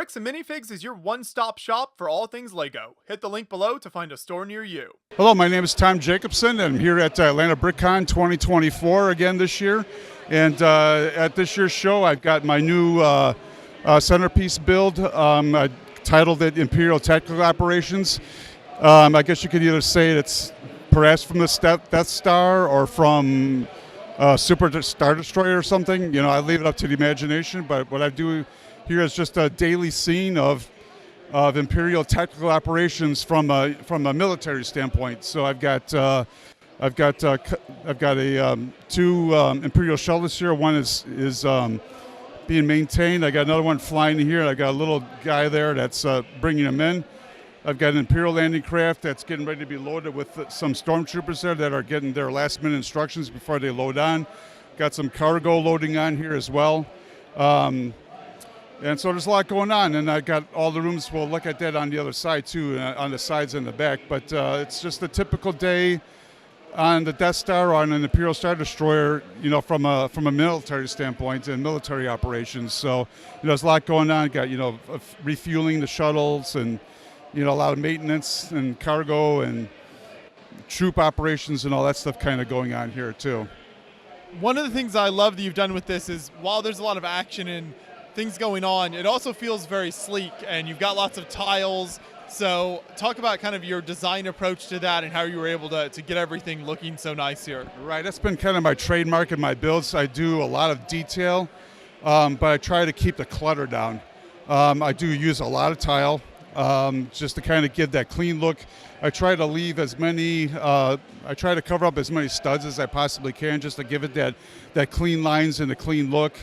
Bricks and Minifigs is your one-stop shop for all things LEGO. Hit the link below to find a store near you. Hello, my name is Tom Jacobson, and I'm here at Atlanta BrickCon 2024 again this year. And at this year's show, I've got my new centerpiece build. I titled it Imperial Tactical Operations. I guess you could either say it's perhaps from the Death Star or from Super Star Destroyer or something. You know, I leave it up to the imagination, but what I do here is just a daily scene of Imperial tactical operations from a military standpoint. So I've got two Imperial shuttles here. One is being maintained. I got another one flying here. I got a little guy there that's bringing them in. I've got an Imperial landing craft that's getting ready to be loaded with some stormtroopers there that are getting their last-minute instructions before they load on. Got some cargo loading on here as well. And so there's a lot going on, and I got all the rooms. We'll look at that on the other side too, on the sides and the back. But it's just a typical day on the Death Star or on an Imperial Star Destroyer, you know, from a military standpoint and military operations. So, you know, there's a lot going on. Got, you know, refueling the shuttles and, you know, a lot of maintenance and cargo and troop operations and all that stuff kind of going on here too. One of the things I love that you've done with this is, while there's a lot of action and things going on, it also feels very sleek, and you've got lots of tiles. So talk about kind of your design approach to that and how you were able to get everything looking so nice here. Right, that's been kind of my trademark in my builds. I do a lot of detail, but I try to keep the clutter down. I do use a lot of tile just to kind of give that clean look. I try to leave as many, I try to cover up as many studs as I possibly can just to give it that clean lines and a clean look.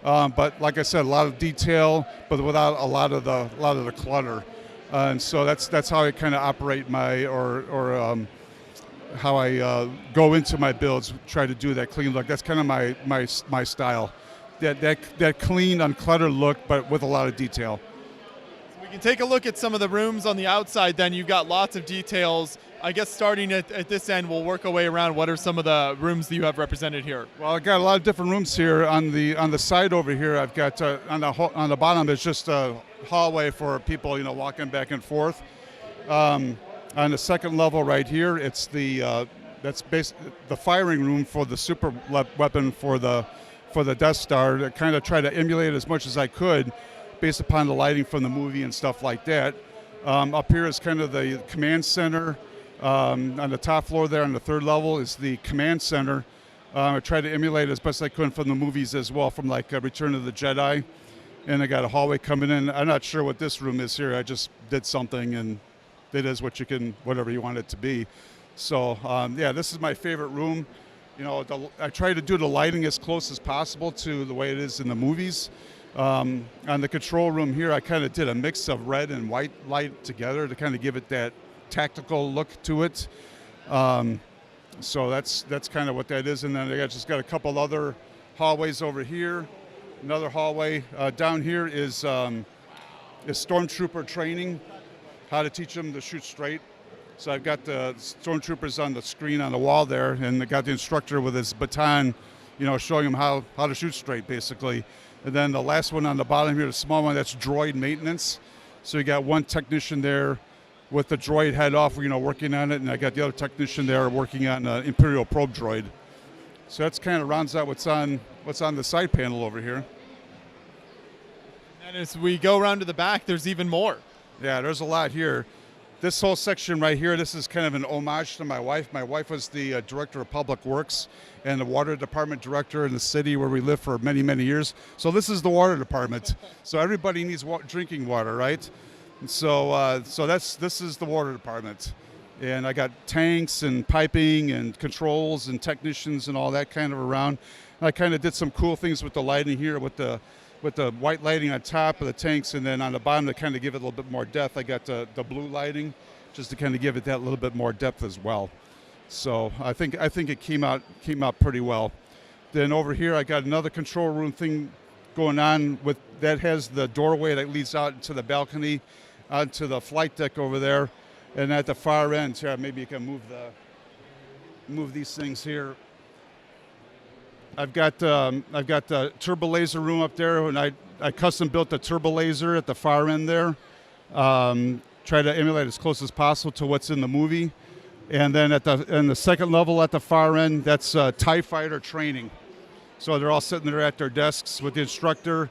But like I said, a lot of detail, but without a lot of the clutter. And so that's how I kind of operate my how I go into my builds. Try to do that clean look. That's kind of my style. That clean, uncluttered look, but with a lot of detail. So we can take a look at some of the rooms on the outside. Then you've got lots of details. I guess starting at this end, we'll work our way around. What are some of the rooms that you have represented here? Well, I got a lot of different rooms here. On the side over here, I've got on the bottom, it's just a hallway for people, you know, walking back and forth. On the second level right here, it's that's basically the firing room for the super weapon for the Death Star. To kind of try to emulate it as much as I could, based upon the lighting from the movie and stuff like that. Up here is kind of the command center. On the top floor there on the third level is the command center. I tried to emulate as best I could from the movies as well, from like Return of the Jedi. And I got a hallway coming in. I'm not sure what this room is here. I just did something, and it is whatever you want it to be. So yeah, this is my favorite room. You know, I try to do the lighting as close as possible to the way it is in the movies. On the control room here, I kind of did a mix of red and white light together to kind of give it that tactical look to it. So that's kind of what that is. And then I just got a couple other hallways over here. Another hallway down here is stormtrooper training, how to teach them to shoot straight. So I've got the stormtroopers on the screen on the wall there, and I got the instructor with his baton, you know, showing them how to shoot straight, basically. And then the last one on the bottom here, the small one, that's droid maintenance. So you got one technician there with the droid head off, you know, working on it, and I got the other technician there working on an Imperial probe droid. So that's kind of rounds out what's on the side panel over here. And as we go around to the back, there's even more. Yeah, there's a lot here. This whole section right here, this is kind of an homage to my wife. My wife was the director of public works and the water department director in the city where we lived for many, many years. So this is the water department. So everybody needs drinking water, right? And so this is the water department. And I got tanks and piping and controls and technicians and all that kind of around. And I kind of did some cool things with the lighting here with the white lighting on top of the tanks, and then on the bottom to kind of give it a little bit more depth. I got the blue lighting just to kind of give it that little bit more depth as well. So I think it came out pretty well. Then over here I got another control room thing going on with that has the doorway that leads out into the balcony, onto the flight deck over there, and at the far end here, maybe you can move these things here. I've got the turbo laser room up there, and I custom built the turbo laser at the far end there. Try to emulate as close as possible to what's in the movie. And then in the second level at the far end, that's TIE fighter training. So they're all sitting there at their desks with the instructor,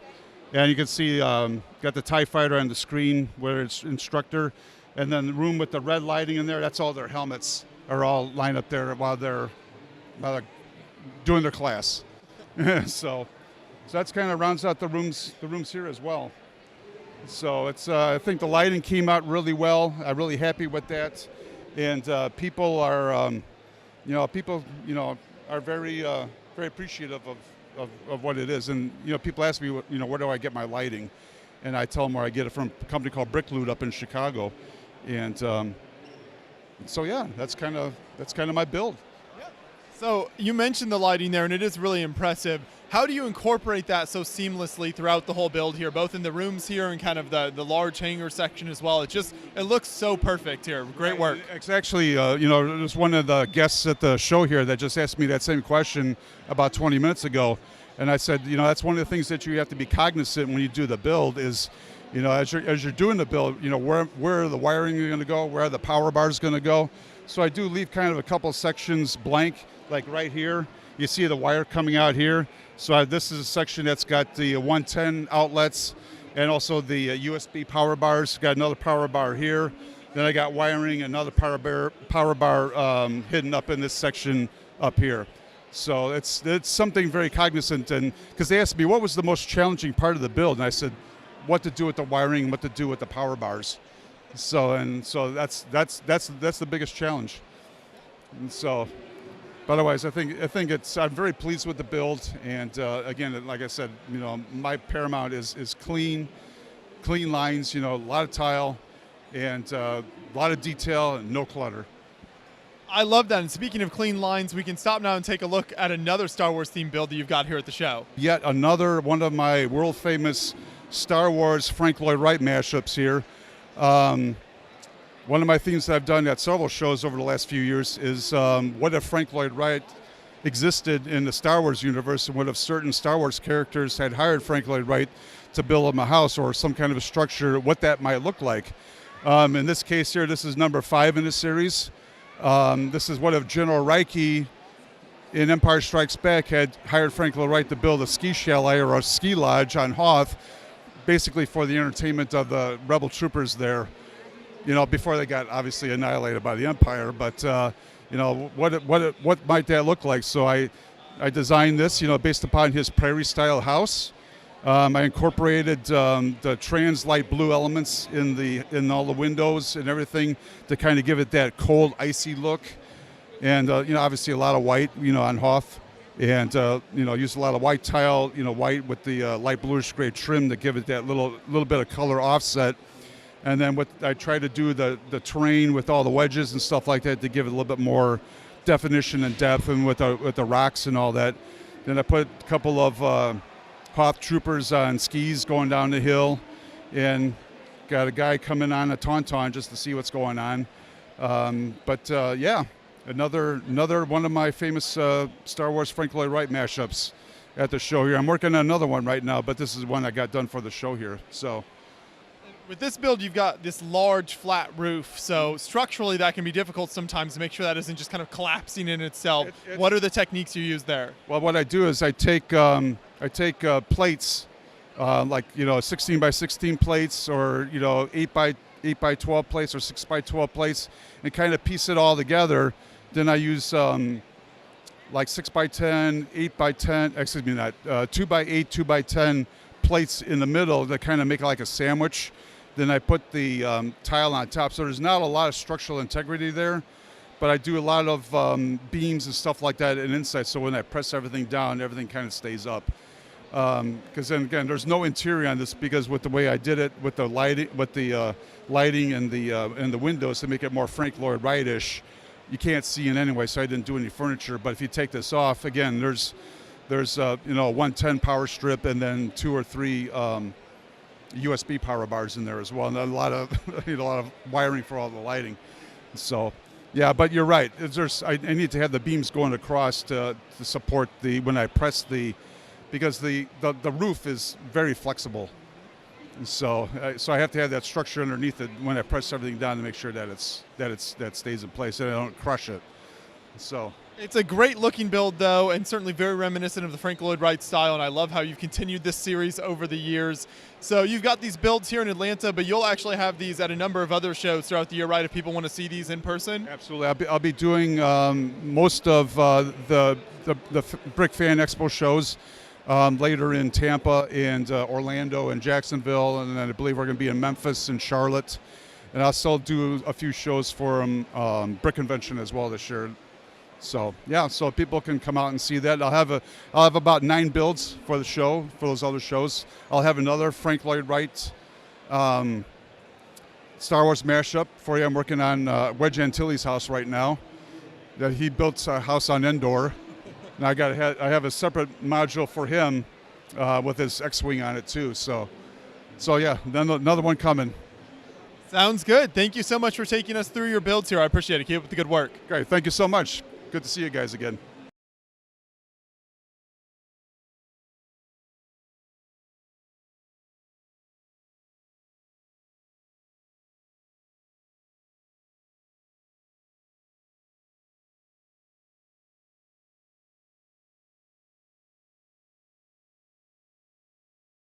and you can see got the TIE fighter on the screen where it's instructor. And then the room with the red lighting in there, that's all their helmets are all lined up there while they're doing their class. so that's kind of rounds out the rooms here as well. So it's I think the lighting came out really well. I'm really happy with that, and people are are very appreciative of what it is. And people ask me where do I get my lighting, and I tell them where I get it from a company called Brick Loot up in Chicago, and so yeah, that's kind of my build. So you mentioned the lighting there, and it is really impressive. How do you incorporate that so seamlessly throughout the whole build here, both in the rooms here and kind of the large hangar section as well? It looks so perfect here. Great work. It's actually, there's one of the guests at the show here that just asked me that same question about 20 minutes ago. And I said, that's one of the things that you have to be cognizant when you do the build is, as you're doing the build, where the wiring is going to go, where the power bar is going to go. So I do leave kind of a couple sections blank, like right here. You see the wire coming out here. So this is a section that's got the 110 outlets and also the USB power bars. Got another power bar here. Then I got wiring, another power bar hidden up in this section up here. So it's something very cognizant, and because they asked me what was the most challenging part of the build, and I said what to do with the wiring and what to do with the power bars. So that's the biggest challenge. And so. But otherwise, I think I'm very pleased with the build, and again, like I said, my paramount is clean lines, a lot of tile, and a lot of detail and no clutter. I love that. And speaking of clean lines, we can stop now and take a look at another Star Wars themed build that you've got here at the show. Yet another one of my world famous Star Wars Frank Lloyd Wright mashups here. One of my themes that I've done at several shows over the last few years is what if Frank Lloyd Wright existed in the Star Wars universe, and what if certain Star Wars characters had hired Frank Lloyd Wright to build them a house or some kind of a structure, what that might look like. In this case here, this is number 5 in the series. This is what if General Reiki in Empire Strikes Back had hired Frank Lloyd Wright to build a ski chalet or a ski lodge on Hoth, basically for the entertainment of the rebel troopers there. Before they got obviously annihilated by the Empire, but what might that look like? So I designed this, based upon his prairie-style house. I incorporated the trans light blue elements in all the windows and everything to kind of give it that cold, icy look, and obviously a lot of white, on Hoth, and used a lot of white tile, white with the light bluish gray trim to give it that little bit of color offset. And then what I try to do the terrain with all the wedges and stuff like that to give it a little bit more definition and depth, and with the rocks and all that. Then I put a couple of Hoth troopers on skis going down the hill, and got a guy coming on a tauntaun just to see what's going on. Yeah, another one of my famous Star Wars Frank Lloyd Wright mashups at the show here. I'm working on another one right now, but this is one I got done for the show here. So. With this build, you've got this large flat roof, so structurally that can be difficult sometimes to make sure that isn't just kind of collapsing in itself. What are the techniques you use there? Well, what I do is I take plates, like 16 by 16 plates, or 8 by 12 plates, or 6 by 12 plates, and kind of piece it all together. Then I use like 6 by 10, 8 by 10, 2 by 8, 2 by 10 plates in the middle that kind of make it like a sandwich. Then I put the tile on top. So there's not a lot of structural integrity there, but I do a lot of beams and stuff like that and inside. So when I press everything down, everything kind of stays up. Because then again, there's no interior on this, because with the way I did it, with the lighting, and the windows to make it more Frank Lloyd Wright-ish, you can't see in anyway. So I didn't do any furniture. But if you take this off, again, there's 110 power strip, and then 2 or 3 USB power bars in there as well, and a lot of wiring for all the lighting. So Yeah, but you're right. I need to have the beams going across to support when I press because the roof is very flexible. And so I have to have that structure underneath it when I press everything down to make sure that stays in place and I don't crush it. So it's a great looking build, though, and certainly very reminiscent of the Frank Lloyd Wright style, and I love how you've continued this series over the years. So you've got these builds here in Atlanta, but you'll actually have these at a number of other shows throughout the year, right, if people want to see these in person? Absolutely. I'll be doing most of the Brick Fan Expo shows later in Tampa and Orlando and Jacksonville, and then I believe we're going to be in Memphis and Charlotte. And I'll still do a few shows for Brick Convention as well this year. So yeah, so people can come out and see that. I'll have about 9 builds for the show, for those other shows. I'll have another Frank Lloyd Wright Star Wars mashup for you. I'm working on Wedge Antilles' house right now. He built a house on Endor, and I have a separate module for him with his X-wing on it too. So yeah, then another one coming. Sounds good. Thank you so much for taking us through your builds here. I appreciate it. Keep up the good work. Great. Thank you so much. Good to see you guys again.